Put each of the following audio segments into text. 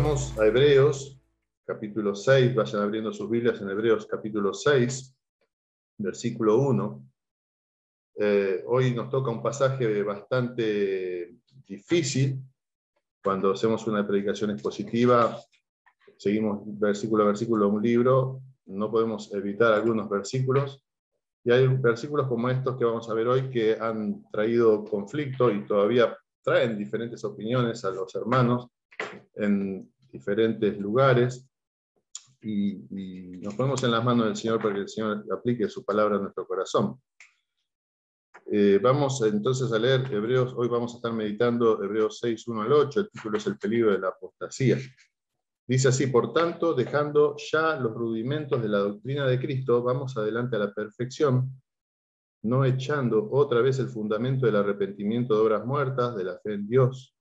Vamos a Hebreos, capítulo 6, vayan abriendo sus Biblias en Hebreos capítulo 6, versículo 1. Hoy nos toca un pasaje bastante difícil. Cuando hacemos una predicación expositiva, seguimos versículo a versículo un libro, no podemos evitar algunos versículos. Y hay versículos como estos que vamos a ver hoy que han traído conflicto y todavía traen diferentes opiniones a los hermanos en diferentes lugares. Y nos ponemos en las manos del Señor para que el Señor aplique su palabra a nuestro corazón. Vamos entonces a leer Hebreos. Hoy vamos a estar meditando Hebreos 6, 1 al 8. El título es El peligro de la apostasía. Dice así: por tanto, dejando ya los rudimentos de la doctrina de Cristo, vamos adelante a la perfección, no echando otra vez el fundamento del arrepentimiento de obras muertas, de la fe en Dios,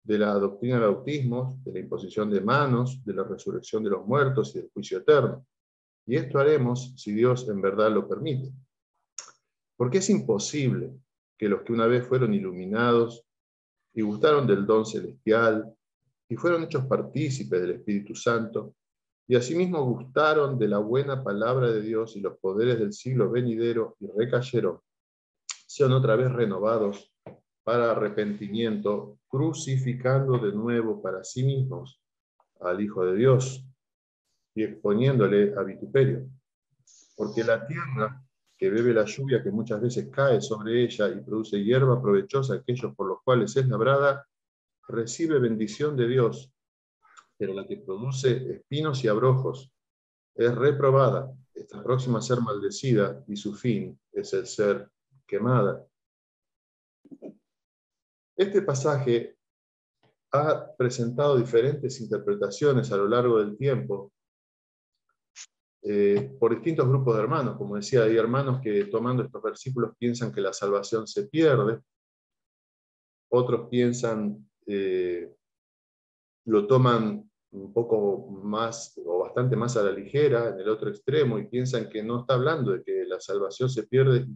de la doctrina del bautismo, de la imposición de manos, de la resurrección de los muertos y del juicio eterno. Y esto haremos si Dios en verdad lo permite. Porque es imposible que los que una vez fueron iluminados y gustaron del don celestial y fueron hechos partícipes del Espíritu Santo, y asimismo gustaron de la buena palabra de Dios y los poderes del siglo venidero y recayeron, sean otra vez renovados para arrepentimiento, crucificando de nuevo para sí mismos al Hijo de Dios y exponiéndole a vituperio. Porque la tierra que bebe la lluvia que muchas veces cae sobre ella y produce hierba provechosa a aquellos por los cuales es labrada, recibe bendición de Dios, pero la que produce espinos y abrojos es reprobada, está próxima a ser maldecida y su fin es el ser quemada. Este pasaje ha presentado diferentes interpretaciones a lo largo del tiempo por distintos grupos de hermanos. Como decía, hay hermanos que tomando estos versículos piensan que la salvación se pierde, otros piensan, lo toman un poco más o bastante más a la ligera en el otro extremo y piensan que no está hablando de que la salvación se pierde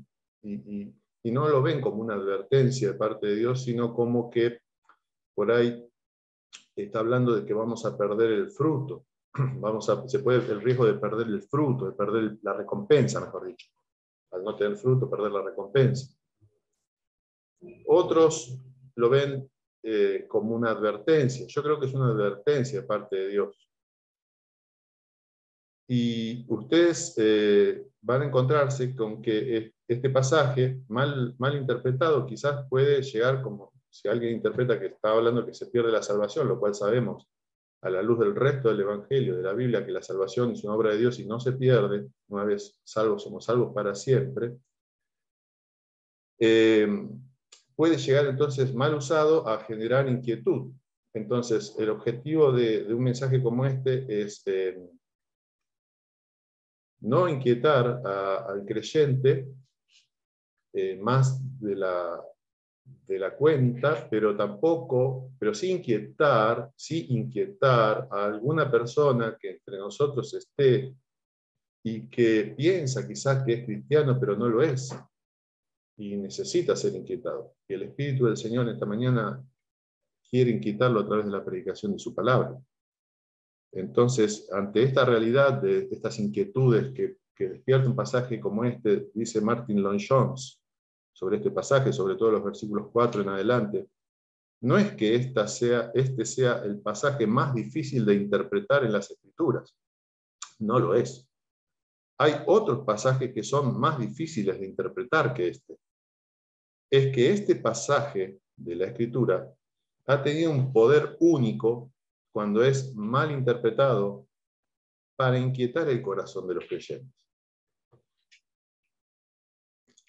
y no lo ven como una advertencia de parte de Dios, sino como que por ahí está hablando de que vamos a perder el fruto. Se puede el riesgo de perder el fruto, de perder la recompensa, mejor dicho. Al no tener fruto, perder la recompensa. Otros lo ven como una advertencia. Yo creo que es una advertencia de parte de Dios. Y ustedes van a encontrarse con que este pasaje, mal interpretado, quizás puede llegar como si alguien interpreta que está hablando que se pierde la salvación, lo cual sabemos a la luz del resto del Evangelio, de la Biblia, que la salvación es una obra de Dios y no se pierde. Una vez salvos, somos salvos para siempre. Puede llegar entonces mal usado a generar inquietud. Entonces, el objetivo de un mensaje como este es no inquietar al creyente más de la cuenta, pero sí inquietar a alguna persona que entre nosotros esté y que piensa quizás que es cristiano, pero no lo es, y necesita ser inquietado. Y el Espíritu del Señor esta mañana quiere inquietarlo a través de la predicación de su palabra. Entonces, ante esta realidad de estas inquietudes que despierta un pasaje como este, dice Martin Lloyd-Jones sobre este pasaje, sobre todo los versículos 4 en adelante, no es que este sea el pasaje más difícil de interpretar en las Escrituras. No lo es. Hay otros pasajes que son más difíciles de interpretar que este. Es que este pasaje de la Escritura ha tenido un poder único cuando es mal interpretado para inquietar el corazón de los creyentes.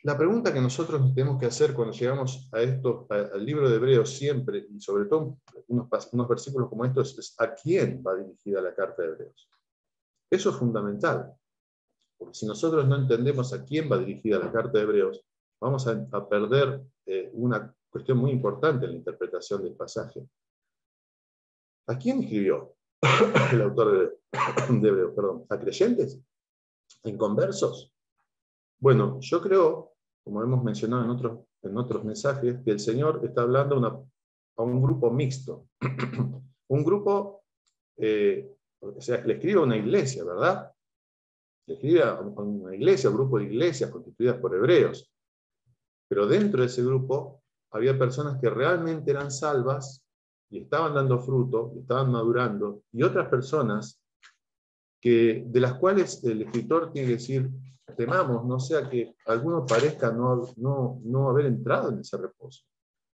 La pregunta que nosotros nos tenemos que hacer cuando llegamos al libro de Hebreos siempre, y sobre todo unos versículos como estos, es ¿a quién va dirigida la carta de Hebreos? Eso es fundamental, porque si nosotros no entendemos a quién va dirigida la carta de Hebreos, vamos a perder una cuestión muy importante en la interpretación del pasaje. ¿A quién escribió el autor de Hebreos? Perdón, ¿a creyentes? ¿A inconversos? Bueno, yo creo, como hemos mencionado en otros mensajes, que el Señor está hablando a un grupo mixto. Un grupo o sea, le escribe a una iglesia, ¿verdad? Le escribe a una iglesia, a un grupo de iglesias constituidas por hebreos. Pero dentro de ese grupo había personas que realmente eran salvas y estaban dando fruto, y estaban madurando, y otras personas de las cuales el escritor tiene que decir, temamos, no sea que alguno parezca no haber entrado en ese reposo,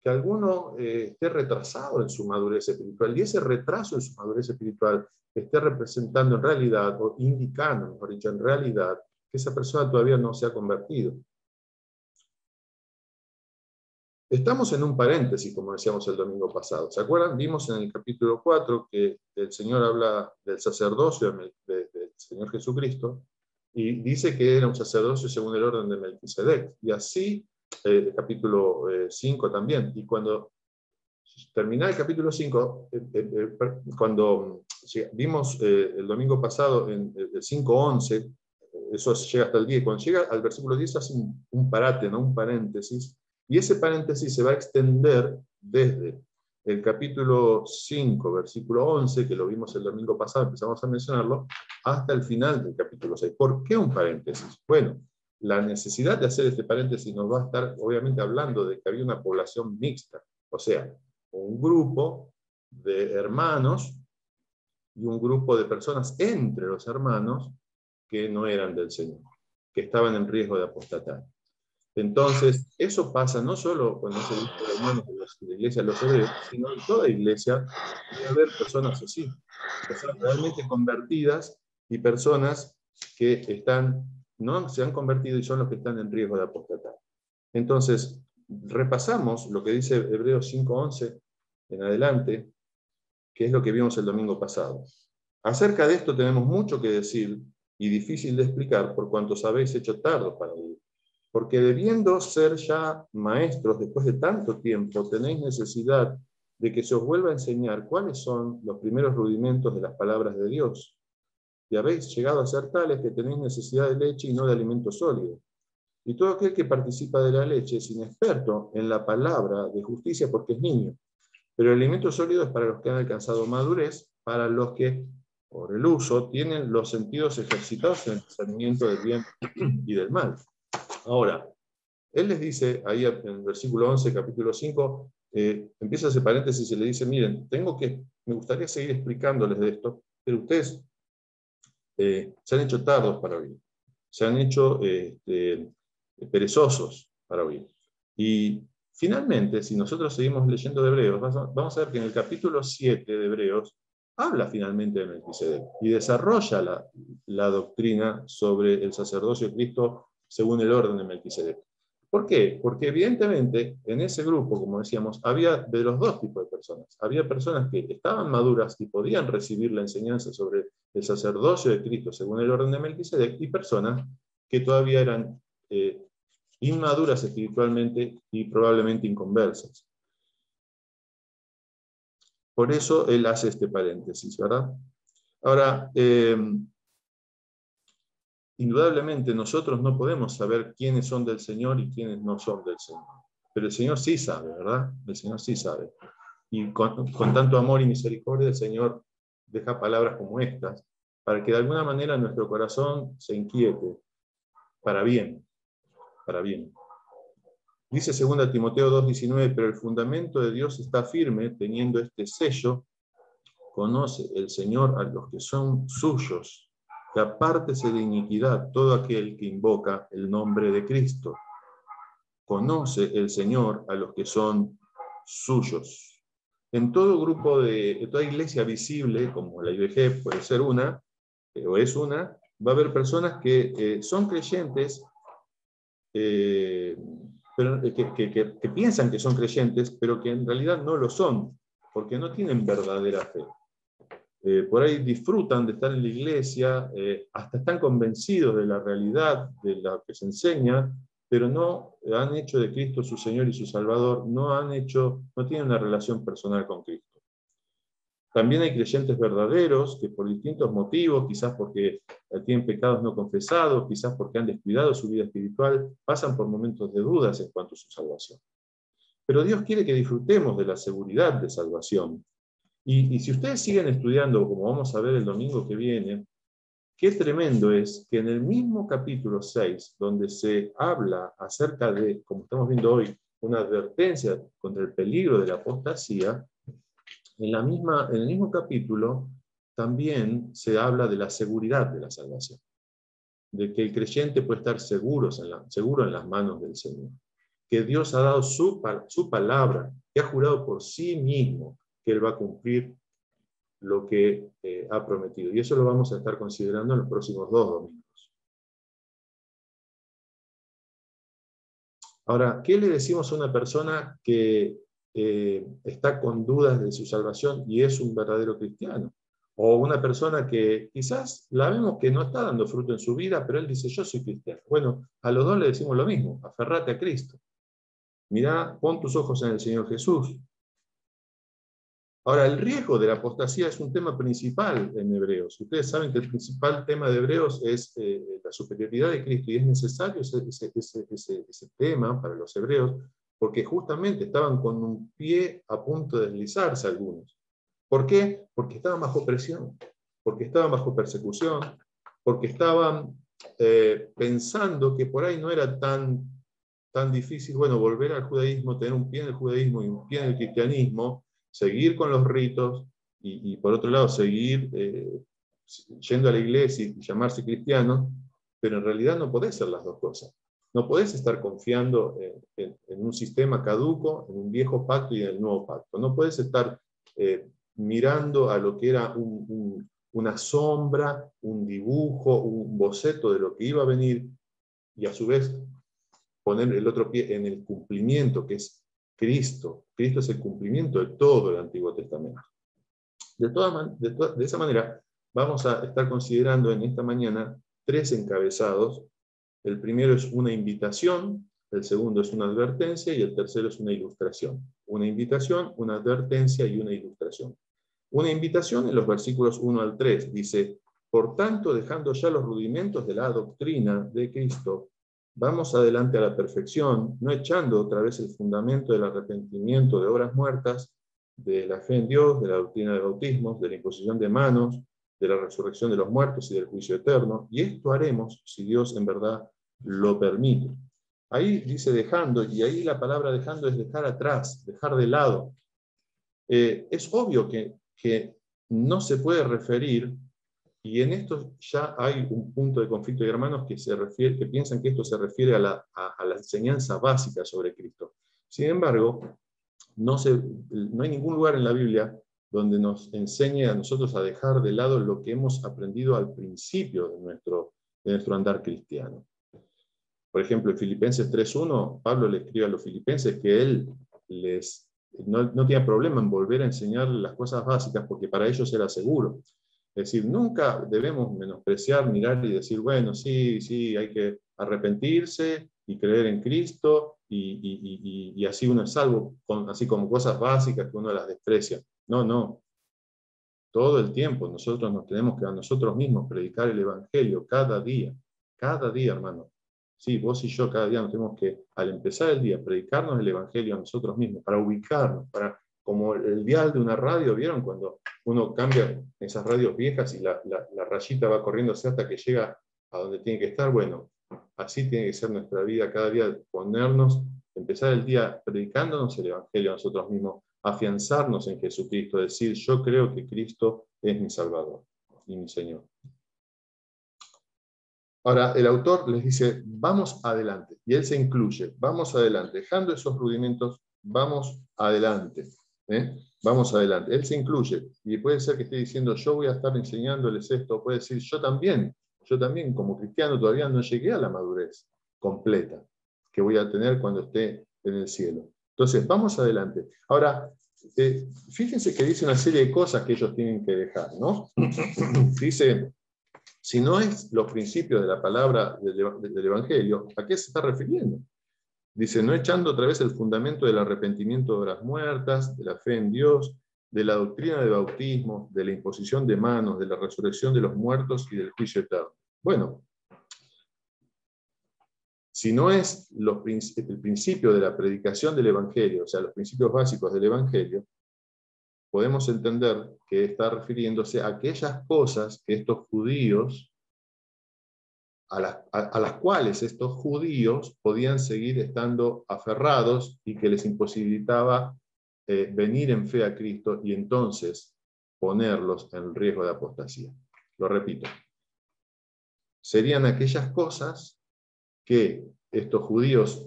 que alguno esté retrasado en su madurez espiritual, y ese retraso en su madurez espiritual esté representando en realidad, o indicando, mejor dicho, en realidad, que esa persona todavía no se ha convertido. Estamos en un paréntesis, como decíamos el domingo pasado. ¿Se acuerdan? Vimos en el capítulo 4 que el Señor habla del sacerdocio del Señor Jesucristo, y dice que era un sacerdocio según el orden de Melquisedec. Y así, el capítulo 5 también. Y cuando termina el capítulo 5, cuando vimos el domingo pasado en el 5:11, eso llega hasta el 10, cuando llega al versículo 10 hace un parate, ¿no? Un paréntesis, y ese paréntesis se va a extender desde el capítulo 5, versículo 11, que lo vimos el domingo pasado, empezamos a mencionarlo, hasta el final del capítulo 6. ¿Por qué un paréntesis? Bueno, la necesidad de hacer este paréntesis nos va a estar, obviamente, hablando de que había una población mixta, o sea, un grupo de hermanos y un grupo de personas entre los hermanos que no eran del Señor, que estaban en riesgo de apostatar. Entonces, eso pasa no solo con ese grupo de hermanos de la iglesia de los hebreos, sino en toda iglesia debe haber personas así, personas realmente convertidas y personas que no se han convertido y son los que están en riesgo de apostatar. Entonces, repasamos lo que dice Hebreos 5:11 en adelante, que es lo que vimos el domingo pasado. Acerca de esto tenemos mucho que decir y difícil de explicar por cuanto os habéis hecho tardos para oír. Porque debiendo ser ya maestros después de tanto tiempo, tenéis necesidad de que se os vuelva a enseñar cuáles son los primeros rudimentos de las palabras de Dios. Y habéis llegado a ser tales que tenéis necesidad de leche y no de alimento sólido. Y todo aquel que participa de la leche es inexperto en la palabra de justicia porque es niño. Pero el alimento sólido es para los que han alcanzado madurez, para los que, por el uso, tienen los sentidos ejercitados en el discernimiento del bien y del mal. Ahora, él les dice, ahí en el versículo 11, capítulo 5, empieza ese paréntesis y le dice, miren, me gustaría seguir explicándoles de esto, pero ustedes se han hecho tardos para oír, se han hecho perezosos para oír. Y finalmente, si nosotros seguimos leyendo de Hebreos, vamos a ver que en el capítulo 7 de Hebreos habla finalmente de Melquisedec y desarrolla la doctrina sobre el sacerdocio de Cristo según el orden de Melquisedec. ¿Por qué? Porque evidentemente en ese grupo, como decíamos, había de los dos tipos de personas. Había personas que estaban maduras y podían recibir la enseñanza sobre el sacerdocio de Cristo según el orden de Melquisedec, y personas que todavía eran inmaduras espiritualmente y probablemente inconversas. Por eso él hace este paréntesis, ¿verdad? Ahora, indudablemente nosotros no podemos saber quiénes son del Señor y quiénes no son del Señor. Pero el Señor sí sabe, ¿verdad? El Señor sí sabe. Y con tanto amor y misericordia el Señor deja palabras como estas, para que de alguna manera nuestro corazón se inquiete para bien, para bien. Dice 2 Timoteo 2:19, pero el fundamento de Dios está firme, teniendo este sello, conoce el Señor a los que son suyos, que apártese de iniquidad todo aquel que invoca el nombre de Cristo. Conoce el Señor a los que son suyos. En todo grupo en toda iglesia visible, como la IBG puede ser una, o es una, va a haber personas que son creyentes, pero que piensan que son creyentes, pero que en realidad no lo son, porque no tienen verdadera fe. Por ahí disfrutan de estar en la iglesia, hasta están convencidos de la realidad de lo que se enseña, pero no han hecho de Cristo su Señor y su Salvador, no tienen una relación personal con Cristo. También hay creyentes verdaderos que por distintos motivos, quizás porque tienen pecados no confesados, quizás porque han descuidado su vida espiritual, pasan por momentos de dudas en cuanto a su salvación. Pero Dios quiere que disfrutemos de la seguridad de salvación. Y si ustedes siguen estudiando, como vamos a ver el domingo que viene, qué tremendo es que en el mismo capítulo 6, donde se habla acerca de, como estamos viendo hoy, una advertencia contra el peligro de la apostasía, en el mismo capítulo también se habla de la seguridad de la salvación, de que el creyente puede estar seguro en las manos del Señor, que Dios ha dado su palabra, que ha jurado por sí mismo que Él va a cumplir lo que ha prometido. Y eso lo vamos a estar considerando en los próximos 2 domingos. Ahora, ¿qué le decimos a una persona que está con dudas de su salvación y es un verdadero cristiano? O una persona que quizás la vemos que no está dando fruto en su vida, pero él dice, yo soy cristiano. Bueno, a los dos le decimos lo mismo, aferrate a Cristo. Mirá, pon tus ojos en el Señor Jesús. Ahora, el riesgo de la apostasía es un tema principal en Hebreos. Ustedes saben que el principal tema de Hebreos es la superioridad de Cristo, y es necesario ese tema para los hebreos, porque justamente estaban con un pie a punto de deslizarse algunos. ¿Por qué? Porque estaban bajo presión, porque estaban bajo persecución, porque estaban pensando que por ahí no era tan difícil, bueno, volver al judaísmo, tener un pie en el judaísmo y un pie en el cristianismo, seguir con los ritos y por otro lado seguir yendo a la iglesia y llamarse cristiano, pero en realidad no podés hacer las dos cosas. No podés estar confiando en un sistema caduco, en un viejo pacto y en el nuevo pacto. No podés estar mirando a lo que era una sombra, un dibujo, un boceto de lo que iba a venir, y a su vez poner el otro pie en el cumplimiento, que es Cristo. Cristo es el cumplimiento de todo el Antiguo Testamento. De esa manera, vamos a estar considerando en esta mañana 3 encabezados. El primero es una invitación, el segundo es una advertencia y el tercero es una ilustración. Una invitación, una advertencia y una ilustración. Una invitación en los versículos 1 al 3 dice: por tanto, dejando ya los rudimentos de la doctrina de Cristo, vamos adelante a la perfección, no echando otra vez el fundamento del arrepentimiento de obras muertas, de la fe en Dios, de la doctrina de bautismos, de la imposición de manos, de la resurrección de los muertos y del juicio eterno, y esto haremos si Dios en verdad lo permite. Ahí dice dejando, y ahí la palabra dejando es dejar atrás, dejar de lado. Es obvio que no se puede referir, y en esto ya hay un punto de conflicto de hermanos que piensan que esto se refiere a la enseñanza básica sobre Cristo. Sin embargo, no hay ningún lugar en la Biblia donde nos enseñe a nosotros a dejar de lado lo que hemos aprendido al principio de nuestro andar cristiano. Por ejemplo, en Filipenses 3.1, Pablo le escribe a los filipenses que él no tenía problema en volver a enseñar las cosas básicas porque para ellos era seguro. Es decir, nunca debemos menospreciar, mirar y decir, bueno, sí, hay que arrepentirse y creer en Cristo y así uno es salvo, así como cosas básicas que uno las desprecia. No. Todo el tiempo nosotros nos tenemos que a nosotros mismos predicar el Evangelio cada día, hermano. Sí, vos y yo cada día nos tenemos que, al empezar el día, predicarnos el Evangelio a nosotros mismos, para ubicarnos, como el dial de una radio, ¿vieron? Cuando uno cambia esas radios viejas y la rayita va corriéndose hasta que llega a donde tiene que estar. Bueno, así tiene que ser nuestra vida cada día, empezar el día predicándonos el Evangelio a nosotros mismos, afianzarnos en Jesucristo, decir, yo creo que Cristo es mi Salvador y mi Señor. Ahora, el autor les dice, vamos adelante, y él se incluye, vamos adelante, dejando esos rudimentos, vamos adelante, vamos adelante. Él se incluye, y puede ser que esté diciendo, yo voy a estar enseñándoles esto, puede decir, yo también como cristiano todavía no llegué a la madurez completa que voy a tener cuando esté en el cielo. Entonces, vamos adelante. Ahora, fíjense que dice una serie de cosas que ellos tienen que dejar, ¿no? Dice, si no es los principios de la palabra del Evangelio, ¿a qué se está refiriendo? Dice, no echando otra vez el fundamento del arrepentimiento de obras muertas, de la fe en Dios, de la doctrina de bautismo, de la imposición de manos, de la resurrección de los muertos y del juicio eterno. Bueno, si no es el principio de la predicación del Evangelio, o sea, los principios básicos del Evangelio, podemos entender que está refiriéndose a aquellas cosas que estos judíos, a las cuales estos judíos podían seguir estando aferrados y que les imposibilitaba venir en fe a Cristo y entonces ponerlos en riesgo de apostasía. Lo repito. Serían aquellas cosas que estos judíos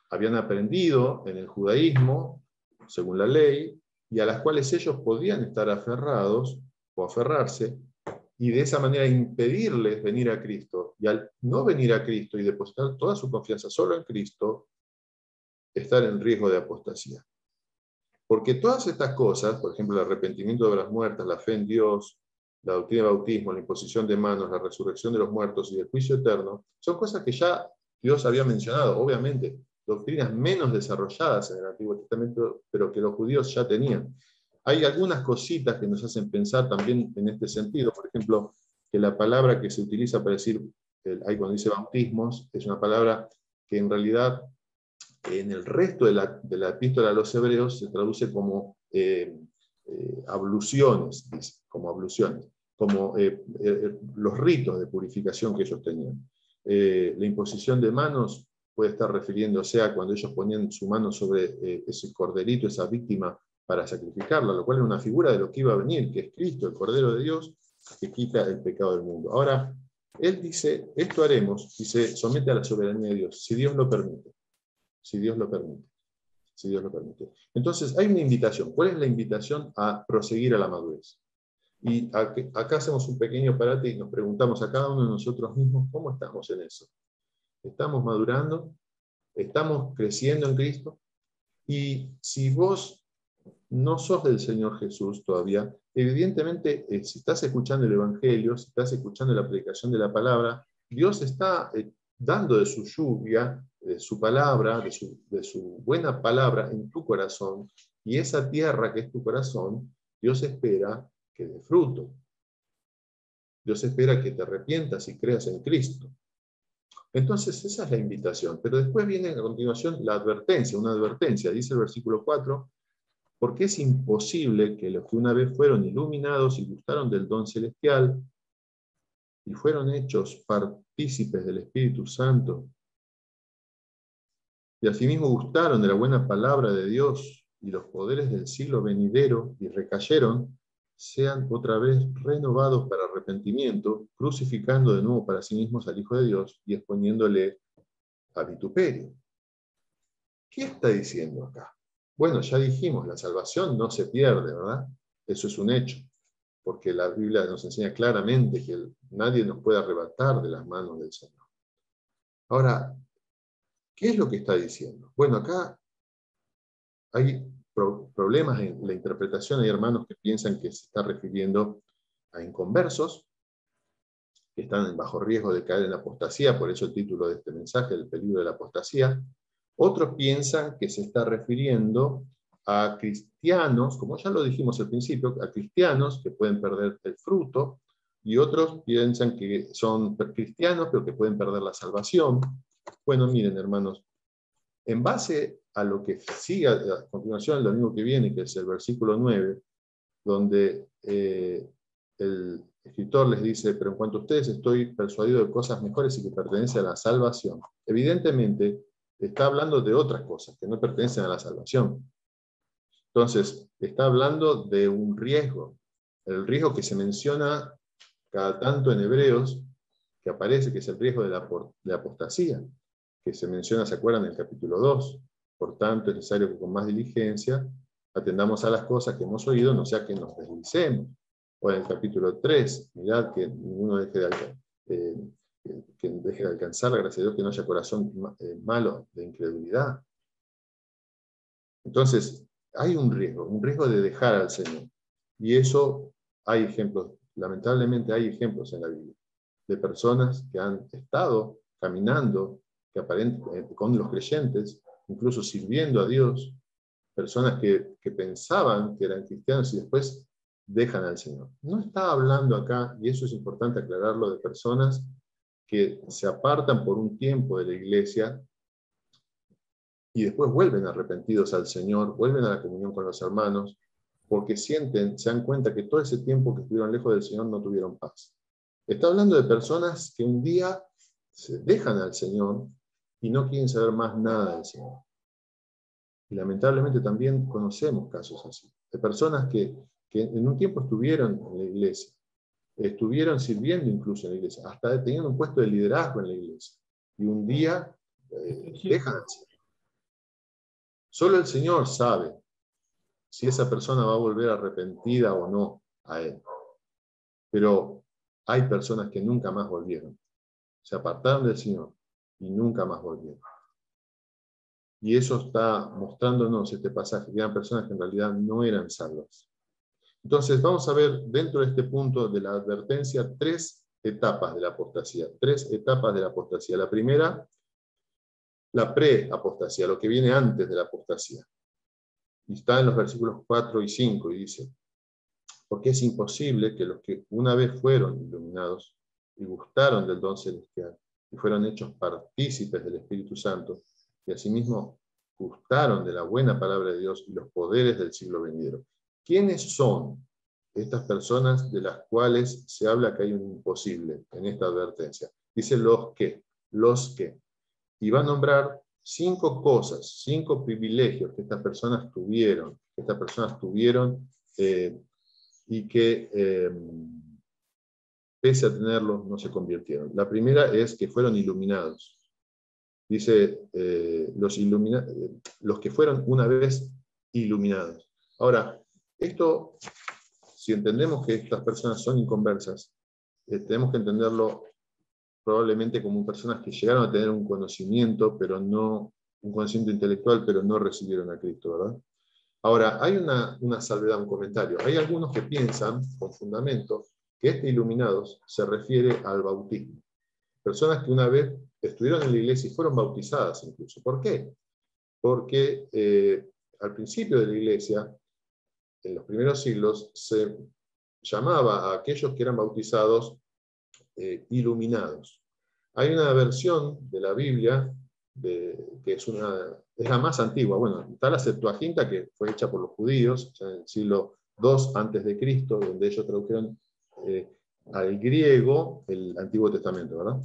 habían aprendido en el judaísmo, según la ley, y a las cuales ellos podían estar aferrados o aferrarse, y de esa manera impedirles venir a Cristo. Y al no venir a Cristo y depositar toda su confianza solo en Cristo, estar en riesgo de apostasía. Porque todas estas cosas, por ejemplo, el arrepentimiento de obras muertas, la fe en Dios, la doctrina del bautismo, la imposición de manos, la resurrección de los muertos y el juicio eterno, son cosas que ya Dios había mencionado, obviamente, doctrinas menos desarrolladas en el Antiguo Testamento, pero que los judíos ya tenían. Hay algunas cositas que nos hacen pensar también en este sentido, por ejemplo, que la palabra que se utiliza para decir, ahí cuando dice bautismos, es una palabra que en realidad en el resto de la epístola a los hebreos se traduce como abluciones, como abluciones, como los ritos de purificación que ellos tenían. La imposición de manos puede estar refiriéndose a cuando ellos ponían su mano sobre ese corderito, esa víctima, para sacrificarla, lo cual es una figura de lo que iba a venir, que es Cristo, el Cordero de Dios, que quita el pecado del mundo. Ahora, él dice, esto haremos, y se somete a la soberanía de Dios, si Dios lo permite. Si Dios lo permite. Si Dios lo permite. Entonces, hay una invitación. ¿Cuál es la invitación? A proseguir a la madurez. Y acá hacemos un pequeño parate y nos preguntamos a cada uno de nosotros mismos, ¿cómo estamos en eso? ¿Estamos madurando? ¿Estamos creciendo en Cristo? Y si vos no sos del Señor Jesús todavía, evidentemente, si estás escuchando el Evangelio, si estás escuchando la predicación de la palabra, Dios está dando de su lluvia, de su palabra, de su buena palabra en tu corazón, y esa tierra que es tu corazón, Dios espera que dé fruto. Dios espera que te arrepientas y creas en Cristo. Entonces, esa es la invitación. Pero después viene a continuación la advertencia, una advertencia. Dice el versículo 4, porque es imposible que los que una vez fueron iluminados y gustaron del don celestial y fueron hechos partícipes del Espíritu Santo, y asimismo gustaron de la buena palabra de Dios y los poderes del siglo venidero y recayeron, sean otra vez renovados para arrepentimiento, crucificando de nuevo para sí mismos al Hijo de Dios y exponiéndole a vituperio. ¿Qué está diciendo acá? Bueno, ya dijimos, la salvación no se pierde, ¿verdad? Eso es un hecho, porque la Biblia nos enseña claramente que nadie nos puede arrebatar de las manos del Señor. Ahora, ¿qué es lo que está diciendo? Bueno, acá hay problemas en la interpretación. Hay hermanos que piensan que se está refiriendo a inconversos, que están bajo riesgo de caer en la apostasía, por eso el título de este mensaje, el peligro de la apostasía. Otros piensan que se está refiriendo a cristianos, como ya lo dijimos al principio, a cristianos que pueden perder el fruto, y otros piensan que son cristianos, pero que pueden perder la salvación. Bueno, miren, hermanos, en base a lo que sigue a continuación, el domingo que viene, que es el versículo 9, donde el escritor les dice, pero en cuanto a ustedes estoy persuadido de cosas mejores y que pertenecen a la salvación. Evidentemente, está hablando de otras cosas que no pertenecen a la salvación. Entonces, está hablando de un riesgo. El riesgo que se menciona cada tanto en Hebreos, que aparece, que es el riesgo de la apostasía, que se menciona, ¿se acuerdan?, en el capítulo 2. Por tanto, es necesario que con más diligencia atendamos a las cosas que hemos oído, no sea que nos deslicemos. O en el capítulo 3, mirad que ninguno deje de alcanzar la gracia de Dios, que no haya corazón malo de incredulidad. Entonces, hay un riesgo de dejar al Señor. Y eso hay ejemplos, lamentablemente hay ejemplos en la Biblia, de personas que han estado caminando con los creyentes, incluso sirviendo a Dios, personas que pensaban que eran cristianos y después dejan al Señor. No está hablando acá, y eso es importante aclararlo, de personas que se apartan por un tiempo de la iglesia y después vuelven arrepentidos al Señor, vuelven a la comunión con los hermanos, porque se dan cuenta que todo ese tiempo que estuvieron lejos del Señor no tuvieron paz. Está hablando de personas que un día se dejan al Señor y no quieren saber más nada del Señor. Y lamentablemente también conocemos casos así, de personas que en un tiempo estuvieron en la iglesia, estuvieron sirviendo incluso en la iglesia, hasta tenían un puesto de liderazgo en la iglesia, y un día dejan al Señor. Solo el Señor sabe si esa persona va a volver arrepentida o no a Él. Pero hay personas que nunca más volvieron. Se apartaron del Señor y nunca más volvieron. Y eso está mostrándonos este pasaje, que eran personas que en realidad no eran salvas. Entonces vamos a ver dentro de este punto de la advertencia 3 etapas de la apostasía. 3 etapas de la apostasía. La primera, la pre-apostasía, lo que viene antes de la apostasía. Y está en los versículos 4 y 5 y dice: porque es imposible que los que una vez fueron iluminados y gustaron del don celestial y fueron hechos partícipes del Espíritu Santo y asimismo gustaron de la buena palabra de Dios y los poderes del siglo venidero. ¿Quiénes son estas personas de las cuales se habla que hay un imposible en esta advertencia? Dice los que. Y va a nombrar 5 cosas, 5 privilegios que estas personas tuvieron, y que pese a tenerlos no se convirtieron. La primera es que fueron iluminados. Dice los que fueron una vez iluminados. Ahora, esto, si entendemos que estas personas son inconversas, tenemos que entenderlo probablemente como personas que llegaron a tener un conocimiento, pero no un conocimiento intelectual, pero no recibieron a Cristo, ¿verdad? Ahora, hay una salvedad, un comentario. Hay algunos que piensan, con fundamento, que este iluminados se refiere al bautismo. Personas que una vez estuvieron en la iglesia y fueron bautizadas incluso. ¿Por qué? Porque al principio de la iglesia, en los primeros siglos, se llamaba a aquellos que eran bautizados iluminados. Hay una versión de la Biblia que es la más antigua. Bueno, está la Septuaginta, que fue hecha por los judíos ya en el siglo II a.C., donde ellos tradujeron al griego el Antiguo Testamento, ¿verdad?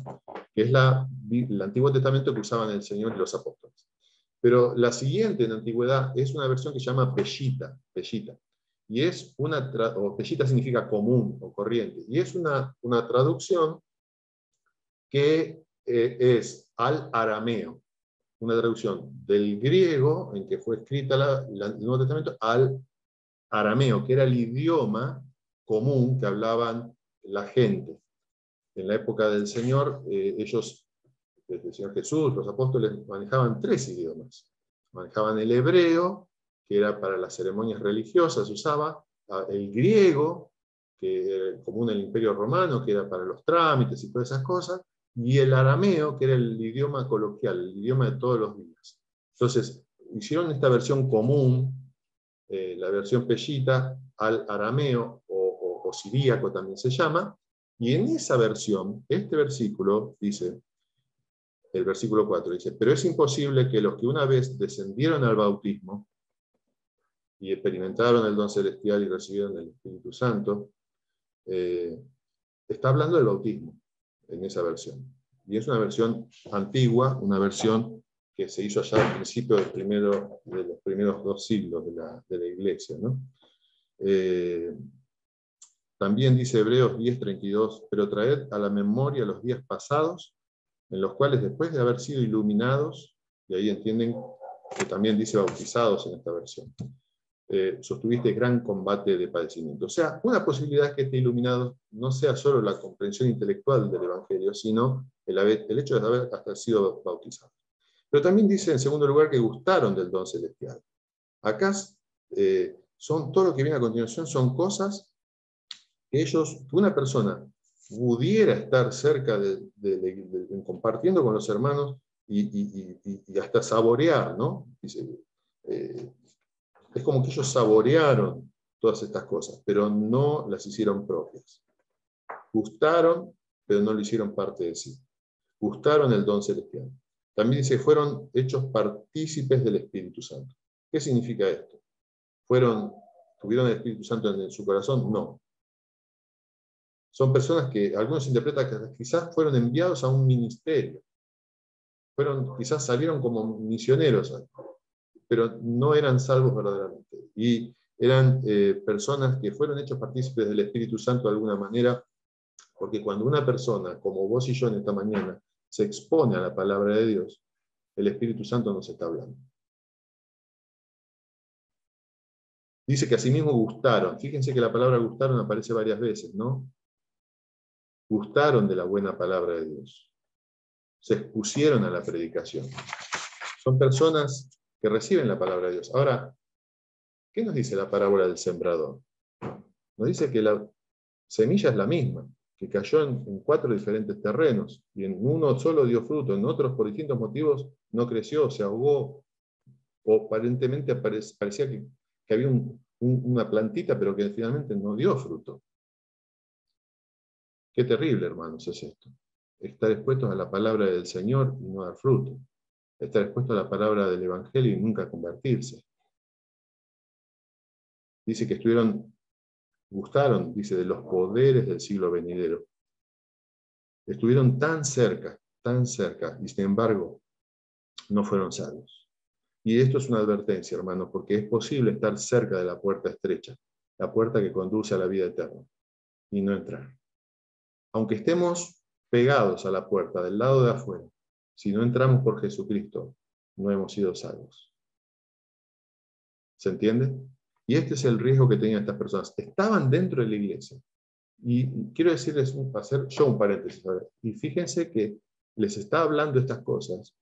Que es el Antiguo Testamento que usaban el Señor y los apóstoles. Pero la siguiente en antigüedad es una versión que se llama Peshita. Y es Peshita significa común o corriente. Y es una traducción que es al arameo, una traducción del griego en que fue escrita el Nuevo Testamento al arameo, que era el idioma común que hablaban la gente. En la época del Señor, ellos, desde el Señor Jesús, los apóstoles, manejaban 3 idiomas. Manejaban el hebreo, que era para las ceremonias religiosas, usaba el griego, que era común en el Imperio Romano, que era para los trámites y todas esas cosas, y el arameo, que era el idioma coloquial, el idioma de todos los días. Entonces, hicieron esta versión común, la versión peshita, al arameo, o siríaco también se llama, y en esa versión, este versículo dice, el versículo 4 dice: pero es imposible que los que una vez descendieron al bautismo y experimentaron el don celestial y recibieron el Espíritu Santo, está hablando del bautismo en esa versión. Y es una versión antigua, una versión que se hizo allá al principio de los primeros 2 siglos de la iglesia, ¿no? También dice Hebreos 10:32, pero traed a la memoria los días pasados, en los cuales después de haber sido iluminados, y ahí entienden que también dice bautizados en esta versión, sostuviste gran combate de padecimiento. O sea, una posibilidad es que este iluminado no sea solo la comprensión intelectual del Evangelio, sino el hecho de haber hasta sido bautizado. Pero también dice, en segundo lugar, que gustaron del don celestial. Acá todo lo que viene a continuación son cosas que una persona pudiera estar cerca compartiendo con los hermanos y hasta saborear, ¿no? Dice, es como que ellos saborearon todas estas cosas, pero no las hicieron propias. Gustaron, pero no lo hicieron parte de sí. Gustaron el don celestial. También dice, fueron hechos partícipes del Espíritu Santo. ¿Qué significa esto? ¿Tuvieron el Espíritu Santo en su corazón? No. Son personas que algunos interpretan que quizás fueron enviados a un ministerio. Quizás salieron como misioneros, pero no eran salvos verdaderamente. Y eran personas que fueron hechos partícipes del Espíritu Santo de alguna manera, porque cuando una persona, como vos y yo en esta mañana, se expone a la palabra de Dios, el Espíritu Santo nos está hablando. Dice que asimismo gustaron. Fíjense que la palabra gustaron aparece varias veces, ¿no? Gustaron de la buena palabra de Dios. Se expusieron a la predicación. Son personas que reciben la palabra de Dios. Ahora, ¿qué nos dice la parábola del sembrador? Nos dice que la semilla es la misma, que cayó en 4 diferentes terrenos, y en uno solo dio fruto, en otros por distintos motivos no creció, se ahogó, o aparentemente parecía que había una plantita, pero que finalmente no dio fruto. Qué terrible, hermanos, es esto. Estar expuestos a la palabra del Señor y no dar fruto. Estar expuestos a la palabra del Evangelio y nunca convertirse. Dice que gustaron, dice, de los poderes del siglo venidero. Estuvieron tan cerca, y sin embargo, no fueron salvos. Y esto es una advertencia, hermanos, porque es posible estar cerca de la puerta estrecha, la puerta que conduce a la vida eterna, y no entrar. Aunque estemos pegados a la puerta del lado de afuera, si no entramos por Jesucristo, no hemos sido salvos. ¿Se entiende? Y este es el riesgo que tenían estas personas. Estaban dentro de la iglesia. Y quiero decirles, hacer yo un paréntesis. Y fíjense que les está hablando estas cosas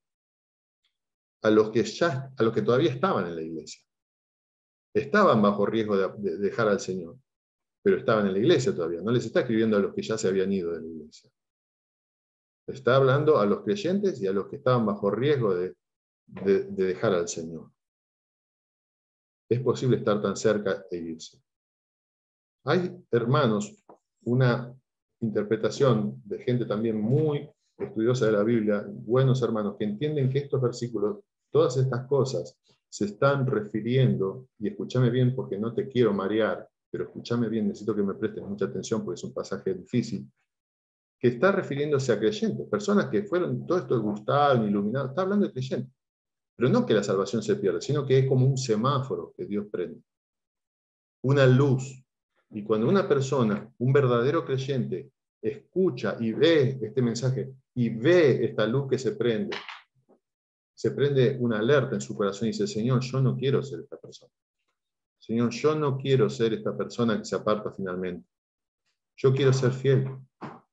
a los que todavía estaban en la iglesia. Estaban bajo riesgo de dejar al Señor, pero estaban en la iglesia todavía. No les está escribiendo a los que ya se habían ido de la iglesia. Está hablando a los creyentes y a los que estaban bajo riesgo de dejar al Señor. Es posible estar tan cerca e irse. Hay, hermanos, una interpretación de gente también muy estudiosa de la Biblia, buenos hermanos, que entienden que estos versículos, todas estas cosas, se están refiriendo, y escúchame bien porque no te quiero marear, pero escúchame bien, necesito que me prestes mucha atención porque es un pasaje difícil, que está refiriéndose a creyentes, personas que fueron, todo esto gustaron, iluminados, está hablando de creyentes. Pero no que la salvación se pierde, sino que es como un semáforo que Dios prende. Una luz. Y cuando una persona, un verdadero creyente, escucha y ve este mensaje, y ve esta luz que se prende una alerta en su corazón y dice, Señor, yo no quiero ser esta persona. Señor, yo no quiero ser esta persona que se aparta finalmente. Yo quiero ser fiel.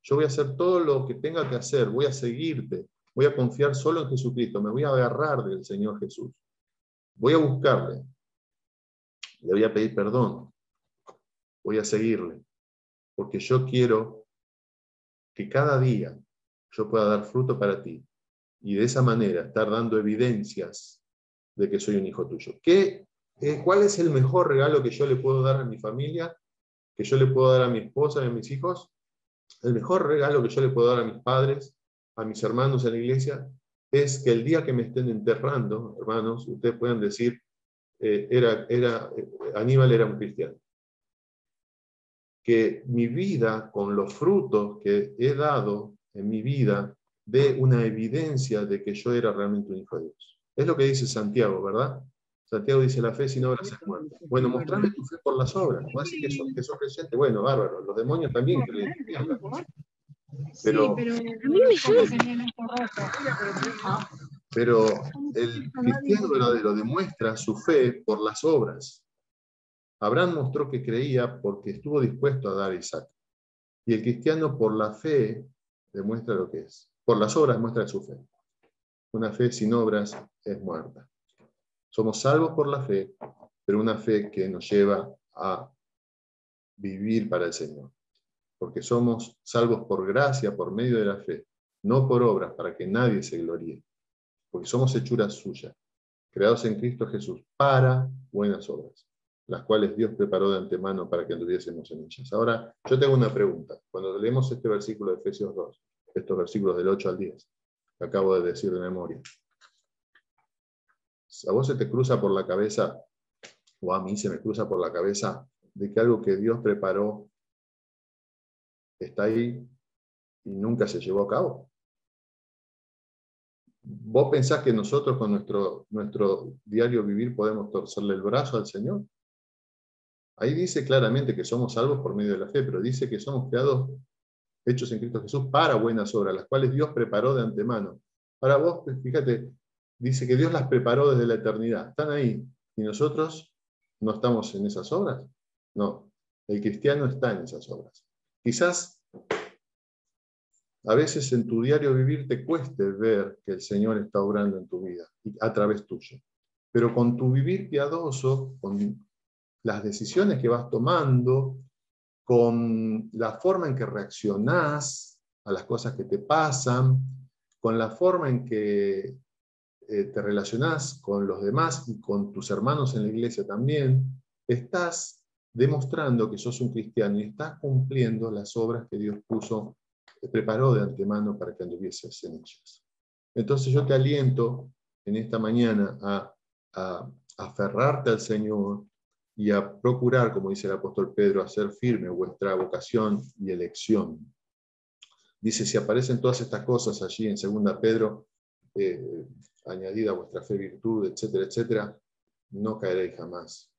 Yo voy a hacer todo lo que tenga que hacer, voy a seguirte, voy a confiar solo en Jesucristo, me voy a agarrar del Señor Jesús. Voy a buscarle, le voy a pedir perdón, voy a seguirle, porque yo quiero que cada día yo pueda dar fruto para ti y de esa manera estar dando evidencias de que soy un hijo tuyo. ¿Cuál es el mejor regalo que yo le puedo dar a mi familia, que yo le puedo dar a mi esposa y a mis hijos? El mejor regalo que yo le puedo dar a mis padres, a mis hermanos en la iglesia, es que el día que me estén enterrando, hermanos, ustedes puedan decir, Aníbal era un cristiano. Que mi vida, con los frutos que he dado en mi vida, dé una evidencia de que yo era realmente un hijo de Dios. Es lo que dice Santiago, ¿verdad? Santiago dice, la fe sin obras es muerta. Bueno, mostrarme tu fe por las obras. No así que sos creyente. Bueno, bárbaro. Los demonios también creen. Pero el cristiano verdadero demuestra su fe por las obras. Abraham mostró que creía porque estuvo dispuesto a dar a Isaac. Y el cristiano por la fe demuestra lo que es. Por las obras muestra su fe. Una fe sin obras es muerta. Somos salvos por la fe, pero una fe que nos lleva a vivir para el Señor. Porque somos salvos por gracia, por medio de la fe, no por obras, para que nadie se gloríe. Porque somos hechuras suyas, creados en Cristo Jesús, para buenas obras, las cuales Dios preparó de antemano para que anduviésemos en ellas. Ahora, yo tengo una pregunta. Cuando leemos este versículo de Efesios 2, estos versículos del 8 al 10, que acabo de decir de memoria, ¿a vos se te cruza por la cabeza o a mí se me cruza por la cabeza de que algo que Dios preparó está ahí y nunca se llevó a cabo. ¿Vos pensás que nosotros con nuestro diario vivir podemos torcerle el brazo al Señor? Ahí dice claramente que somos salvos por medio de la fe, pero dice que somos creados, hechos en Cristo Jesús, para buenas obras, las cuales Dios preparó de antemano. Para vos, fíjate, dice que Dios las preparó desde la eternidad. Están ahí. ¿Y nosotros no estamos en esas obras? No. El cristiano está en esas obras. Quizás a veces en tu diario vivir te cueste ver que el Señor está obrando en tu vida a través tuyo. Pero con tu vivir piadoso, con las decisiones que vas tomando, con la forma en que reaccionás a las cosas que te pasan, con la forma en que te relacionás con los demás y con tus hermanos en la iglesia también, estás demostrando que sos un cristiano y estás cumpliendo las obras que Dios preparó de antemano para que anduvieses en ellas. Entonces yo te aliento en esta mañana a aferrarte al Señor y a procurar, como dice el apóstol Pedro, hacer firme vuestra vocación y elección. Dice, si aparecen todas estas cosas allí en 2 Pedro, añadida a vuestra fe, virtud, etcétera, etcétera, no caeréis jamás.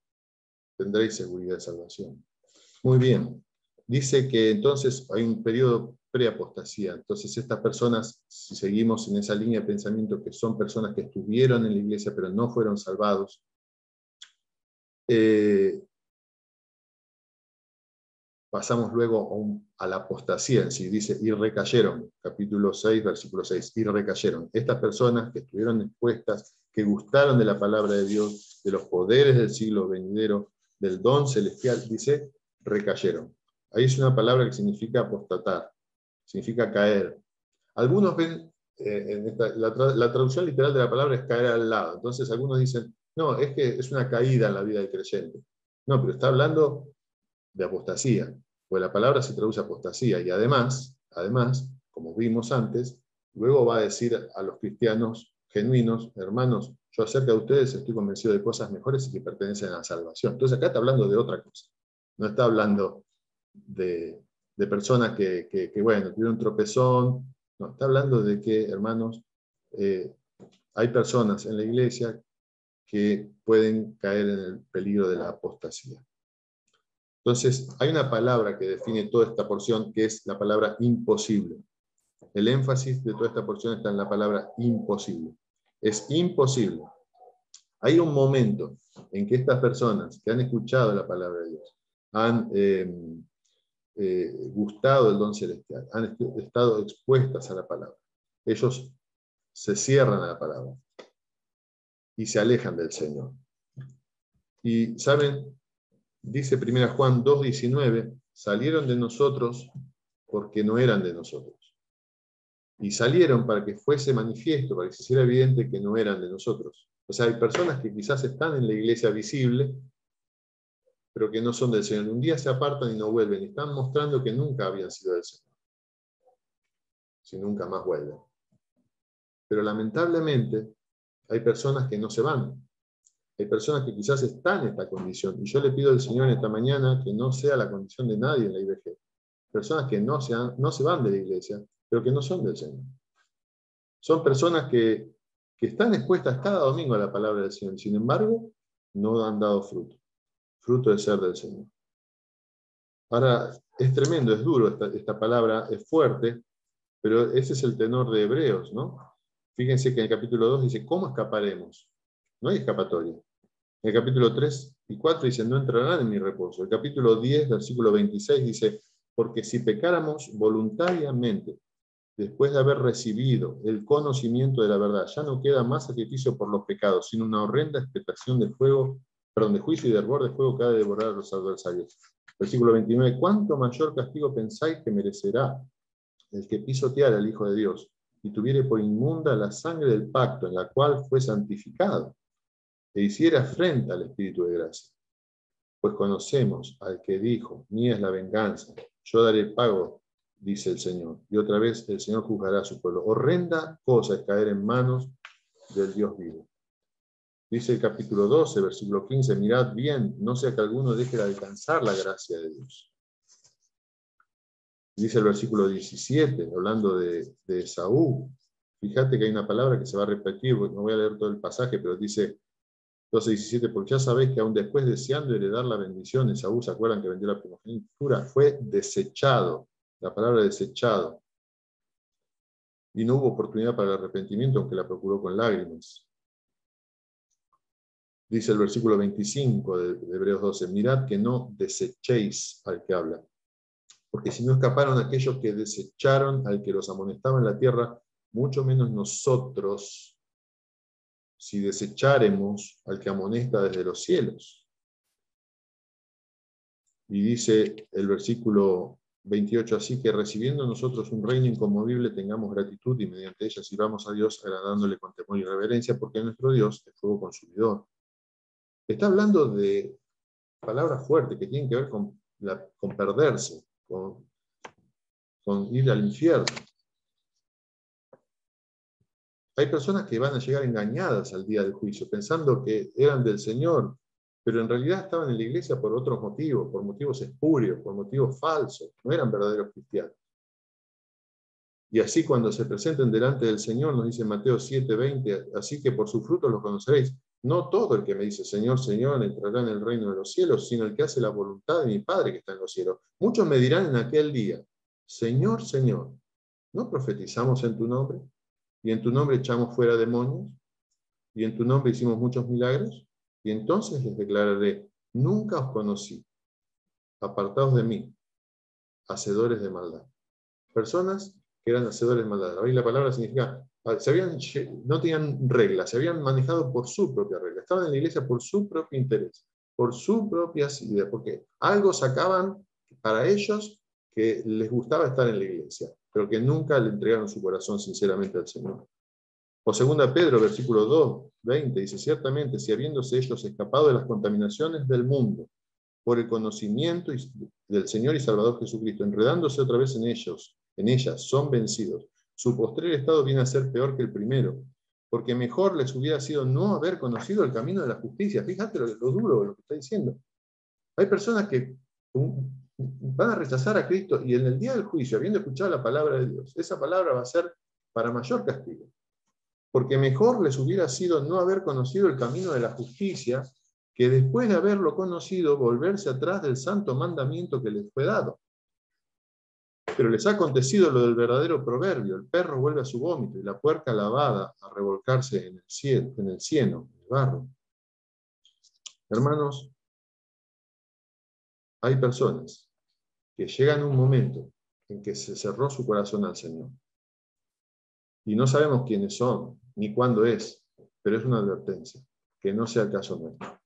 Tendréis seguridad de salvación. Muy bien. Dice que entonces hay un periodo preapostasía. Entonces estas personas, si seguimos en esa línea de pensamiento, que son personas que estuvieron en la iglesia pero no fueron salvados, pasamos luego a la apostasía en sí. Dice, y recayeron, capítulo 6, versículo 6, y recayeron. Estas personas que estuvieron expuestas, que gustaron de la palabra de Dios, de los poderes del siglo venidero, del don celestial, dice, recayeron. Ahí es una palabra que significa apostatar, significa caer. Algunos ven, la traducción literal de la palabra es caer al lado. Entonces algunos dicen, no, es que es una caída en la vida del creyente. No, pero está hablando de apostasía, pues la palabra se traduce apostasía, y además, como vimos antes, luego va a decir a los cristianos genuinos, hermanos, yo acerca de ustedes estoy convencido de cosas mejores y que pertenecen a la salvación. Entonces acá está hablando de otra cosa, no está hablando de personas que bueno, tuvieron un tropezón, no, está hablando de que, hermanos, hay personas en la iglesia que pueden caer en el peligro de la apostasía. Entonces, hay una palabra que define toda esta porción, que es la palabra imposible. El énfasis de toda esta porción está en la palabra imposible. Es imposible. Hay un momento en que estas personas que han escuchado la palabra de Dios, han gustado el don celestial, han estado expuestas a la palabra. Ellos se cierran a la palabra y se alejan del Señor. Y, ¿saben? Dice 1 Juan 2:19, salieron de nosotros porque no eran de nosotros. Y salieron para que fuese manifiesto, para que se hiciera evidente que no eran de nosotros. O sea, hay personas que quizás están en la iglesia visible, pero que no son del Señor. Un día se apartan y no vuelven, y están mostrando que nunca habían sido del Señor. Si nunca más vuelven. Pero lamentablemente hay personas que no se van. Hay personas que quizás están en esta condición. Y yo le pido al Señor esta mañana que no sea la condición de nadie en la IBG. Personas que no se van de la iglesia, pero que no son del Señor. Son personas que están expuestas cada domingo a la palabra del Señor. Sin embargo, no han dado fruto. Fruto de ser del Señor. Ahora, es tremendo, es duro, esta palabra es fuerte, pero ese es el tenor de Hebreos, ¿no? Fíjense que en el capítulo 2 dice, ¿cómo escaparemos? No hay escapatoria. En el capítulo 3 y 4 dice, no entrarán en mi reposo. El capítulo 10, versículo 26 dice, porque si pecáramos voluntariamente, después de haber recibido el conocimiento de la verdad, ya no queda más sacrificio por los pecados, sino una horrenda expectación de fuego, de juicio y de hervor de fuego que ha de devorar a los adversarios. Versículo 29, ¿cuánto mayor castigo pensáis que merecerá el que pisoteara al Hijo de Dios y tuviere por inmunda la sangre del pacto en la cual fue santificado e hiciera afrenta al Espíritu de gracia? Pues conocemos al que dijo, mía es la venganza, yo daré pago, dice el Señor. Y otra vez el Señor juzgará a su pueblo. Horrenda cosa es caer en manos del Dios vivo. Dice el capítulo 12, versículo 15, mirad bien, no sea que alguno deje de alcanzar la gracia de Dios. Dice el versículo 17, hablando de Esaú. Fíjate que hay una palabra que se va a repetir, no voy a leer todo el pasaje, pero dice 12:17, porque ya sabéis que aún después deseando heredar la bendición, Esaú, ¿se acuerdan que vendió la primogenitura? Fue desechado, la palabra desechado. Y no hubo oportunidad para el arrepentimiento, aunque la procuró con lágrimas. Dice el versículo 25 de Hebreos 12, mirad que no desechéis al que habla, porque si no escaparon aquellos que desecharon al que los amonestaba en la tierra, mucho menos nosotros, si desecháremos al que amonesta desde los cielos. Y dice el versículo 28, así que recibiendo nosotros un reino inconmovible, tengamos gratitud y mediante ella sirvamos a Dios agradándole con temor y reverencia, porque nuestro Dios es fuego consumidor. Está hablando de palabras fuertes que tienen que ver con perderse, con ir al infierno. Hay personas que van a llegar engañadas al día del juicio, pensando que eran del Señor, pero en realidad estaban en la iglesia por otros motivos, por motivos espurios, por motivos falsos, no eran verdaderos cristianos. Y así cuando se presenten delante del Señor, nos dice Mateo 7:20, así que por sus frutos los conoceréis. No todo el que me dice Señor, Señor, entrará en el reino de los cielos, sino el que hace la voluntad de mi Padre que está en los cielos. Muchos me dirán en aquel día, Señor, Señor, ¿no profetizamos en tu nombre? ¿Y en tu nombre echamos fuera demonios? ¿Y en tu nombre hicimos muchos milagros? Y entonces les declararé, nunca os conocí, apartaos de mí, hacedores de maldad. Personas que eran hacedores de maldad. Ahí la palabra significa, no tenían reglas, se habían manejado por su propia regla. Estaban en la iglesia por su propio interés, por sus propias ideas, porque algo sacaban para ellos que les gustaba estar en la iglesia, pero que nunca le entregaron su corazón sinceramente al Señor. O 2 Pedro, versículo 2:20, dice, ciertamente, si habiéndose ellos escapado de las contaminaciones del mundo, por el conocimiento del Señor y Salvador Jesucristo, enredándose otra vez en ellas, son vencidos. Su postrer estado viene a ser peor que el primero, porque mejor les hubiera sido no haber conocido el camino de la justicia. Fíjate lo duro de lo que está diciendo. Hay personas que van a rechazar a Cristo y en el día del juicio, habiendo escuchado la palabra de Dios, esa palabra va a ser para mayor castigo. Porque mejor les hubiera sido no haber conocido el camino de la justicia que después de haberlo conocido, volverse atrás del santo mandamiento que les fue dado. Pero les ha acontecido lo del verdadero proverbio, el perro vuelve a su vómito y la puerca lavada a revolcarse en el cieno, en el barro. Hermanos, hay personas que llegan a un momento en que se cerró su corazón al Señor. Y no sabemos quiénes son, ni cuándo es, pero es una advertencia, que no sea el caso nuestro.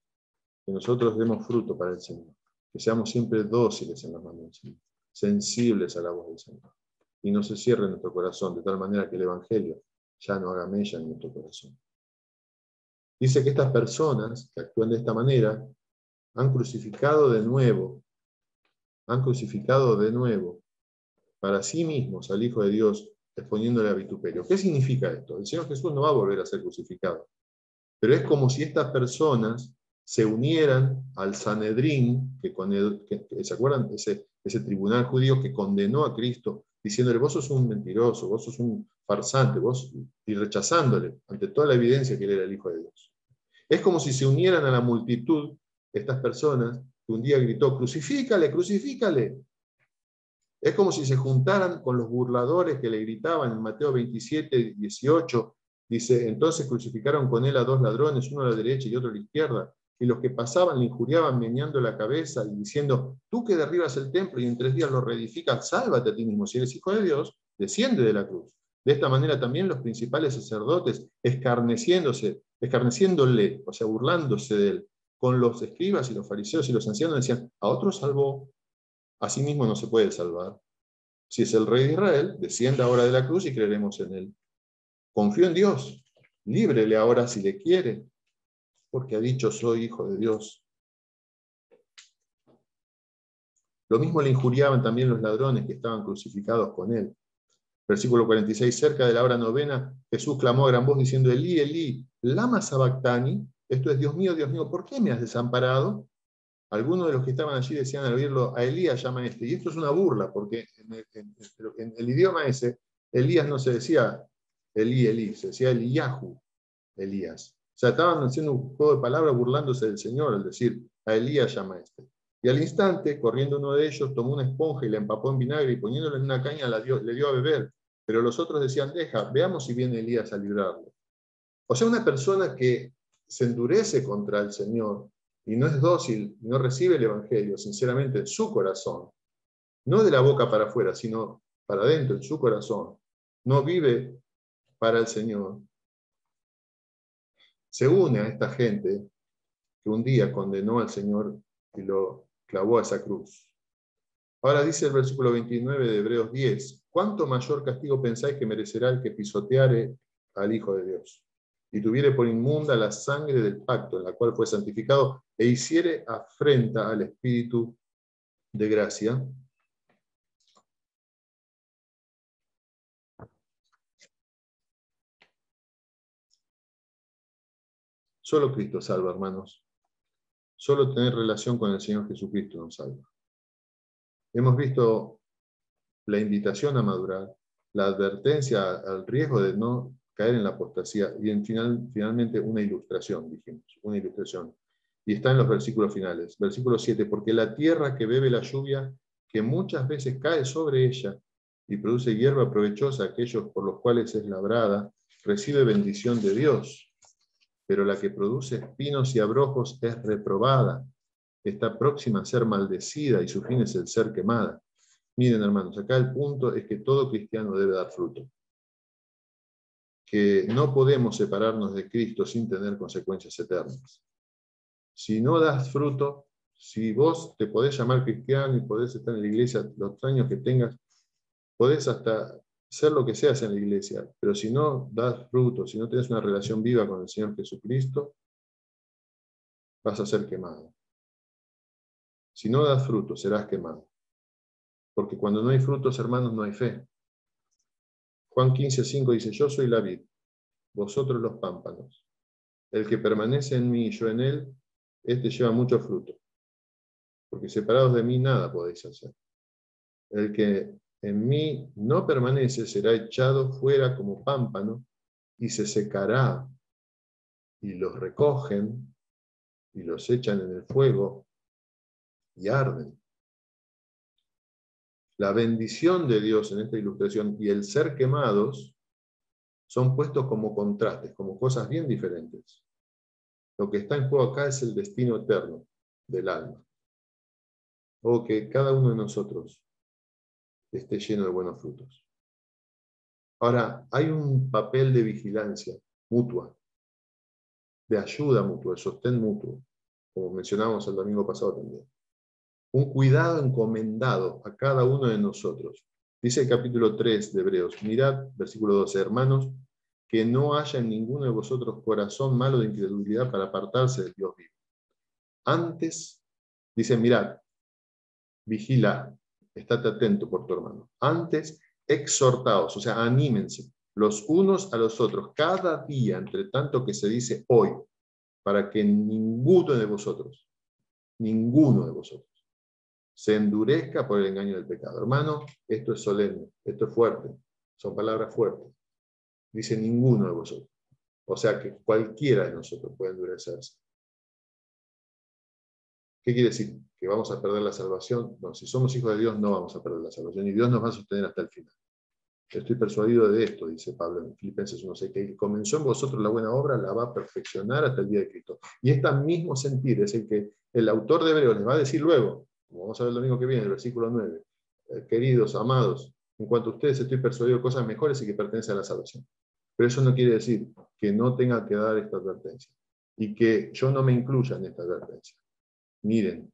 Que nosotros demos fruto para el Señor, que seamos siempre dóciles en las manos del Señor, sensibles a la voz del Señor, y no se cierre nuestro corazón, de tal manera que el Evangelio ya no haga mella en nuestro corazón. Dice que estas personas que actúan de esta manera han crucificado de nuevo para sí mismos al Hijo de Dios, exponiéndole a vituperio. ¿Qué significa esto? El Señor Jesús no va a volver a ser crucificado, pero es como si estas personas se unieran al Sanedrín, ¿se acuerdan? Ese tribunal judío que condenó a Cristo, diciéndole, vos sos un mentiroso, vos sos un farsante, y rechazándole ante toda la evidencia que él era el Hijo de Dios. Es como si se unieran a la multitud estas personas que un día gritó, crucifícale, crucifícale. Es como si se juntaran con los burladores que le gritaban en Mateo 27:18, dice, entonces crucificaron con él a 2 ladrones, uno a la derecha y otro a la izquierda, y los que pasaban le injuriaban meneando la cabeza y diciendo, tú que derribas el templo y en 3 días lo reedificas, sálvate a ti mismo, si eres hijo de Dios, desciende de la cruz. De esta manera también los principales sacerdotes, escarneciéndole, o sea, burlándose de él, con los escribas y los fariseos y los ancianos decían, a otro salvó, a sí mismo no se puede salvar. Si es el Rey de Israel, descienda ahora de la cruz y creeremos en él. Confío en Dios, líbrele ahora si le quiere, porque ha dicho soy hijo de Dios. Lo mismo le injuriaban también los ladrones que estaban crucificados con él. Versículo 46, cerca de la hora novena, Jesús clamó a gran voz diciendo, Elí, Elí, lama sabactani, Esto es, Dios mío, ¿por qué me has desamparado? Algunos de los que estaban allí decían al oírlo, a Elías llama este. Y esto es una burla, porque en el idioma ese, Elías no se decía Elí, Elí, se decía Eliyahu, Elías. O sea, estaban haciendo un juego de palabras burlándose del Señor, al decir, a Elías llama este. Y al instante, corriendo uno de ellos, tomó una esponja y la empapó en vinagre y poniéndola en una caña le dio a beber. Pero los otros decían, deja, veamos si viene Elías a librarlo. O sea, una persona que se endurece contra el Señor y no es dócil, no recibe el Evangelio sinceramente en su corazón, no de la boca para afuera, sino para adentro, en su corazón, no vive para el Señor, se une a esta gente que un día condenó al Señor y lo clavó a esa cruz. Ahora dice el versículo 29 de Hebreos 10, ¿cuánto mayor castigo pensáis que merecerá el que pisoteare al Hijo de Dios y tuviere por inmunda la sangre del pacto en la cual fue santificado e hiciere afrenta al Espíritu de gracia? Solo Cristo salva, hermanos. Solo tener relación con el Señor Jesucristo nos salva. Hemos visto la invitación a madurar, la advertencia al riesgo de no caer en la apostasía y finalmente una ilustración, dijimos, una ilustración. Y está en los versículos finales. Versículo 7, porque la tierra que bebe la lluvia, que muchas veces cae sobre ella y produce hierba provechosa a aquellos por los cuales es labrada, recibe bendición de Dios. Pero la que produce espinos y abrojos es reprobada, está próxima a ser maldecida y su fin es el ser quemada. Miren, hermanos, acá el punto es que todo cristiano debe dar fruto. Que no podemos separarnos de Cristo sin tener consecuencias eternas. Si no das fruto, si vos te podés llamar cristiano y podés estar en la iglesia los años que tengas, podés hasta ser lo que seas en la iglesia, pero si no das fruto, si no tenés una relación viva con el Señor Jesucristo, vas a ser quemado. Si no das fruto, serás quemado. Porque cuando no hay frutos, hermanos, no hay fe. Juan 15:5 dice, yo soy la vid, vosotros los pámpanos. El que permanece en mí y yo en él, este lleva mucho fruto. Porque separados de mí nada podéis hacer. El que en mí no permanece será echado fuera como pámpano y se secará. Y los recogen y los echan en el fuego y arden. La bendición de Dios en esta ilustración y el ser quemados son puestos como contrastes, como cosas bien diferentes. Lo que está en juego acá es el destino eterno del alma. O que cada uno de nosotros esté lleno de buenos frutos. Ahora, hay un papel de vigilancia mutua, de ayuda mutua, de sostén mutuo, como mencionábamos el domingo pasado también. Un cuidado encomendado a cada uno de nosotros. Dice el capítulo 3 de Hebreos, mirad, versículo 12, hermanos, que no haya en ninguno de vosotros corazón malo de incredulidad para apartarse del Dios vivo. Antes, dice, mirad, vigila, estate atento por tu hermano. Antes, exhortaos, o sea, anímense los unos a los otros, cada día, entre tanto que se dice hoy, para que ninguno de vosotros, se endurezca por el engaño del pecado. Hermano, esto es solemne, esto es fuerte, son palabras fuertes. Dice ninguno de vosotros. O sea que cualquiera de nosotros puede endurecerse. ¿Qué quiere decir? ¿Que vamos a perder la salvación? No, si somos hijos de Dios no vamos a perder la salvación y Dios nos va a sostener hasta el final. Estoy persuadido de esto, dice Pablo en Filipenses 1:6, que el que comenzó en vosotros la buena obra la va a perfeccionar hasta el día de Cristo. Y este mismo sentir es el que el autor de Hebreos les va a decir luego, como vamos a ver el domingo que viene, el versículo 9, queridos, amados, en cuanto a ustedes estoy persuadido de cosas mejores y que pertenecen a la salvación. Pero eso no quiere decir que no tenga que dar esta advertencia y que yo no me incluya en esta advertencia. Miren,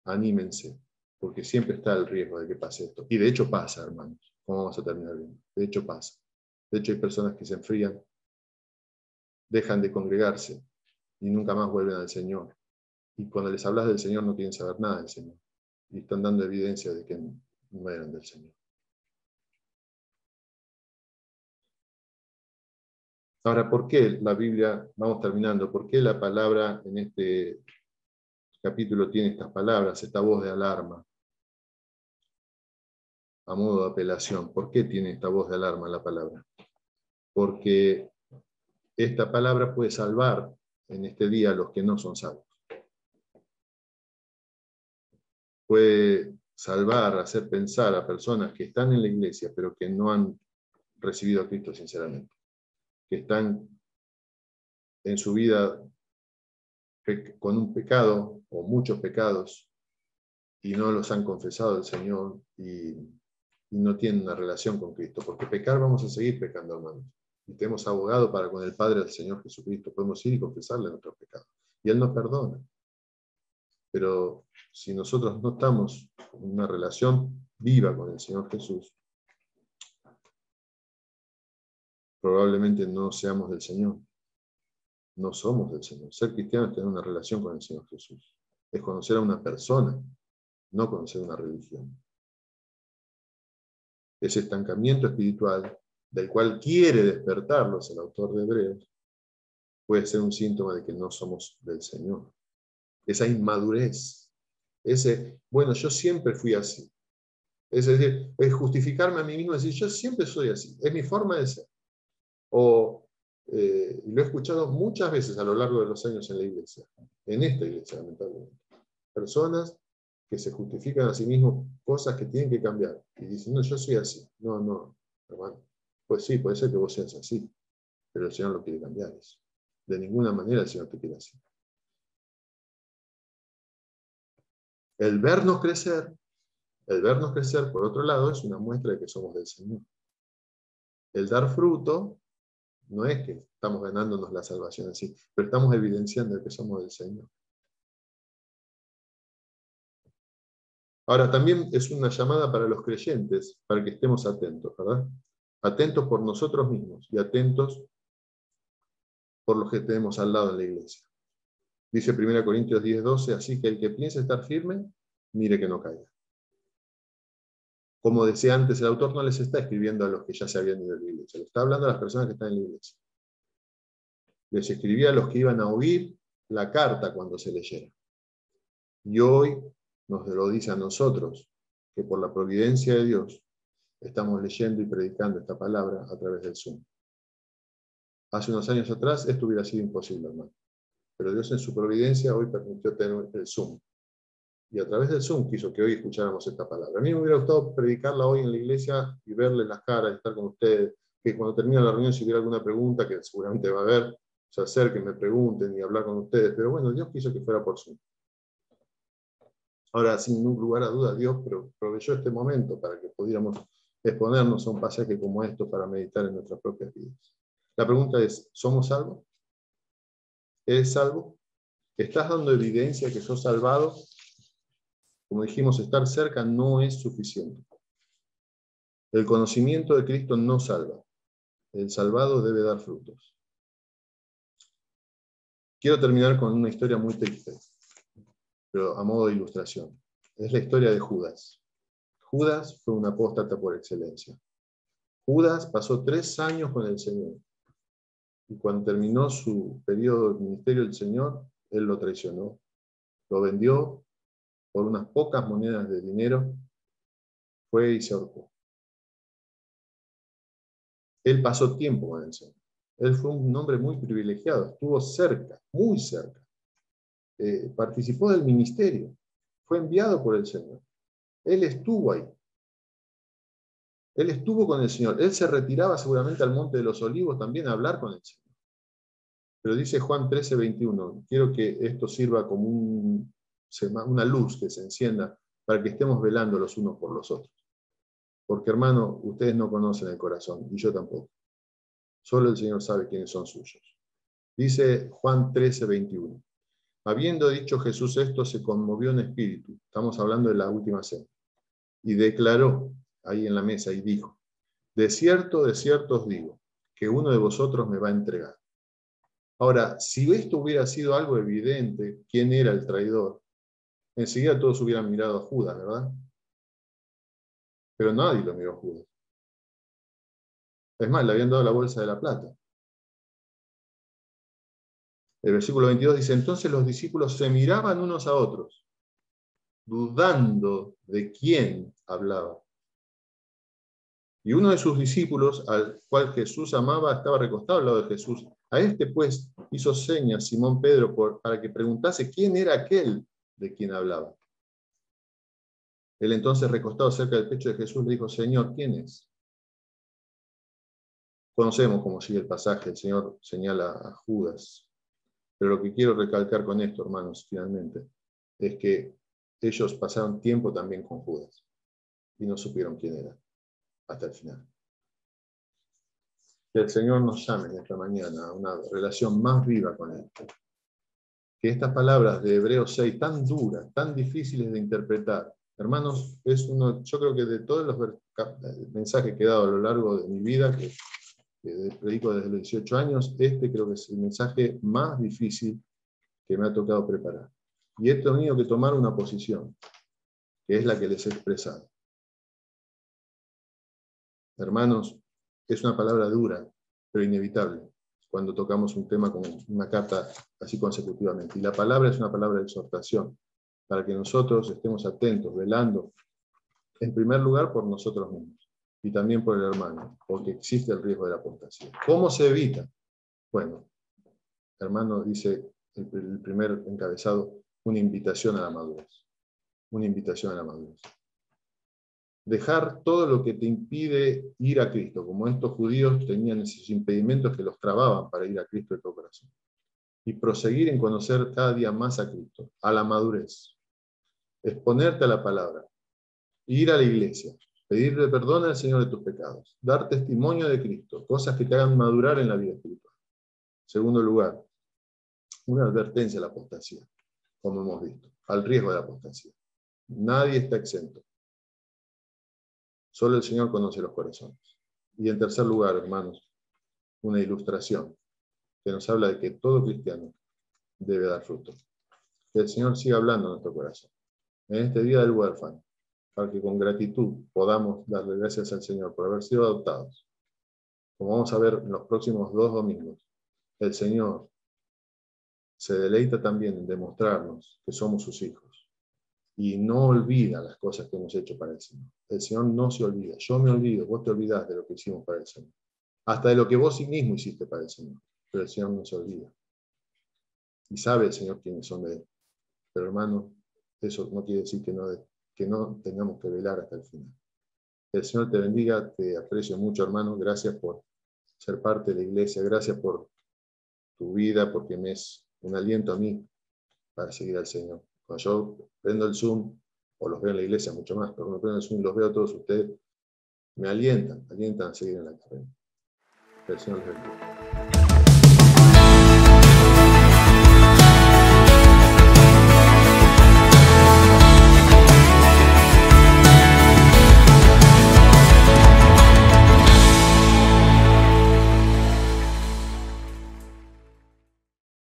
anímense, porque siempre está el riesgo de que pase esto. Y de hecho pasa, hermanos. ¿Cómo vamos a terminar viendo? De hecho pasa. De hecho hay personas que se enfrían, dejan de congregarse y nunca más vuelven al Señor. Y cuando les hablas del Señor no quieren saber nada del Señor. Y están dando evidencia de que no eran del Señor. Ahora, ¿por qué la Biblia, vamos terminando, por qué la palabra en este capítulo tiene estas palabras, esta voz de alarma, a modo de apelación? ¿Por qué tiene esta voz de alarma la palabra? Porque esta palabra puede salvar en este día a los que no son salvos. Puede salvar, hacer pensar a personas que están en la iglesia, pero que no han recibido a Cristo sinceramente, que están en su vida con un pecado o muchos pecados y no los han confesado al Señor y no tienen una relación con Cristo, porque pecar vamos a seguir pecando, hermanos. Y tenemos abogado para con el Padre del Señor Jesucristo. Podemos ir y confesarle nuestros pecados. Y Él nos perdona. Pero si nosotros no estamos en una relación viva con el Señor Jesús, probablemente no seamos del Señor. No somos del Señor. Ser cristiano es tener una relación con el Señor Jesús. Es conocer a una persona, no conocer una religión. Ese estancamiento espiritual del cual quiere despertarlos el autor de Hebreos puede ser un síntoma de que no somos del Señor. Esa inmadurez, bueno, yo siempre fui así. Es decir, es justificarme a mí mismo, decir, yo siempre soy así, es mi forma de ser. O, lo he escuchado muchas veces a lo largo de los años en la iglesia, en esta iglesia, lamentablemente. Personas que se justifican a sí mismos cosas que tienen que cambiar. Y dicen, no, yo soy así. No, hermano. Pues sí, puede ser que vos seas así, pero el Señor lo quiere cambiar eso. De ninguna manera el Señor te quiere así. El vernos crecer, por otro lado, es una muestra de que somos del Señor. El dar fruto no es que estamos ganándonos la salvación así, pero estamos evidenciando que somos del Señor. Ahora, también es una llamada para los creyentes, para que estemos atentos, ¿verdad? Atentos por nosotros mismos y atentos por los que tenemos al lado en la iglesia. Dice 1 Corintios 10:12, así que el que piense estar firme, mire que no caiga. Como decía antes, el autor no les está escribiendo a los que ya se habían ido de la iglesia, le está hablando a las personas que están en la iglesia. Les escribía a los que iban a oír la carta cuando se leyera. Y hoy nos lo dice a nosotros, que por la providencia de Dios estamos leyendo y predicando esta palabra a través del Zoom. Hace unos años atrás esto hubiera sido imposible, hermano. Pero Dios en su providencia hoy permitió tener el Zoom. Y a través del Zoom quiso que hoy escucháramos esta palabra. A mí me hubiera gustado predicarla hoy en la iglesia y verles las caras y estar con ustedes. Que cuando termine la reunión, si hubiera alguna pregunta, que seguramente va a haber, se acerquen, me pregunten y hablar con ustedes. Pero bueno, Dios quiso que fuera por Zoom. Ahora, sin lugar a dudas, Dios proveyó este momento para que pudiéramos exponernos a un pasaje como esto para meditar en nuestras propias vidas. La pregunta es, ¿somos salvos? ¿Eres salvo? ¿Estás dando evidencia que sos salvado? Como dijimos, estar cerca no es suficiente. El conocimiento de Cristo no salva. El salvado debe dar frutos. Quiero terminar con una historia muy triste, pero a modo de ilustración. Es la historia de Judas. Judas fue un apóstata por excelencia. Judas pasó 3 años con el Señor. Y cuando terminó su periodo de ministerio del Señor, Él lo traicionó. Lo vendió por unas pocas monedas de dinero. Fue y se ahorcó. Él pasó tiempo con el Señor. Él fue un hombre muy privilegiado. Estuvo cerca, muy cerca. Participó del ministerio. Fue enviado por el Señor. Él estuvo ahí. Él estuvo con el Señor. Él se retiraba seguramente al Monte de los Olivos también a hablar con el Señor. Pero dice Juan 13:21, quiero que esto sirva como una luz que se encienda para que estemos velando los unos por los otros. Porque, hermano, ustedes no conocen el corazón, y yo tampoco. Solo el Señor sabe quiénes son suyos. Dice Juan 13:21. Habiendo dicho Jesús esto, se conmovió en espíritu. Estamos hablando de la última cena. Y declaró ahí en la mesa y dijo, de cierto os digo, que uno de vosotros me va a entregar. Ahora, si esto hubiera sido algo evidente, quién era el traidor, enseguida todos hubieran mirado a Judas, ¿verdad? Pero nadie lo miró a Judas. Es más, le habían dado la bolsa de la plata. El versículo 22 dice, entonces los discípulos se miraban unos a otros, dudando de quién hablaba. Y uno de sus discípulos, al cual Jesús amaba, estaba recostado al lado de Jesús. A este, pues, hizo señas Simón Pedro para que preguntase quién era aquel de quien hablaba. Él entonces, recostado cerca del pecho de Jesús, le dijo, Señor, ¿quién es? Conocemos cómo sigue el pasaje, el Señor señala a Judas. Pero lo que quiero recalcar con esto, hermanos, finalmente, es que ellos pasaron tiempo también con Judas y no supieron quién era hasta el final. Que el Señor nos llame en esta mañana a una relación más viva con Él. Que estas palabras de Hebreos 6, tan duras, tan difíciles de interpretar, hermanos, yo creo que de todos los mensajes que he dado a lo largo de mi vida, que predico desde los 18 años, este creo que es el mensaje más difícil que me ha tocado preparar. Y he tenido que tomar una posición, que es la que les he expresado. Hermanos, es una palabra dura, pero inevitable, cuando tocamos un tema como una carta así consecutivamente. Y la palabra es una palabra de exhortación, para que nosotros estemos atentos, velando, en primer lugar por nosotros mismos, y también por el hermano, porque existe el riesgo de la apostasía. ¿Cómo se evita? Bueno, hermano, dice el primer encabezado, una invitación a la madurez. Una invitación a la madurez. Dejar todo lo que te impide ir a Cristo, como estos judíos tenían esos impedimentos que los trababan para ir a Cristo de todo corazón. Y proseguir en conocer cada día más a Cristo, a la madurez. Exponerte a la palabra. Ir a la iglesia. Pedirle perdón al Señor de tus pecados. Dar testimonio de Cristo. Cosas que te hagan madurar en la vida espiritual. Segundo lugar, una advertencia a la apostasía, como hemos visto, al riesgo de la apostasía. Nadie está exento. Solo el Señor conoce los corazones. Y en tercer lugar, hermanos, una ilustración que nos habla de que todo cristiano debe dar fruto. Que el Señor siga hablando en nuestro corazón. En este día del huérfano, para que con gratitud podamos darle gracias al Señor por haber sido adoptados. Como vamos a ver en los próximos 2 domingos, el Señor se deleita también en demostrarnos que somos sus hijos. Y no olvida las cosas que hemos hecho para el Señor. El Señor no se olvida. Yo me olvido, vos te olvidás de lo que hicimos para el Señor. Hasta de lo que vos sí mismo hiciste para el Señor. Pero el Señor no se olvida. Y sabe el Señor quiénes son de Él. Pero hermano, eso no quiere decir que no tengamos que velar hasta el final. El Señor te bendiga, te aprecio mucho, hermano. Gracias por ser parte de la iglesia. Gracias por tu vida, porque me es un aliento a mí para seguir al Señor. Cuando yo prendo el Zoom, o los veo en la iglesia mucho más, pero cuando prendo el Zoom y los veo a todos ustedes, me alientan a seguir en la carrera. Que el Señor les bendiga.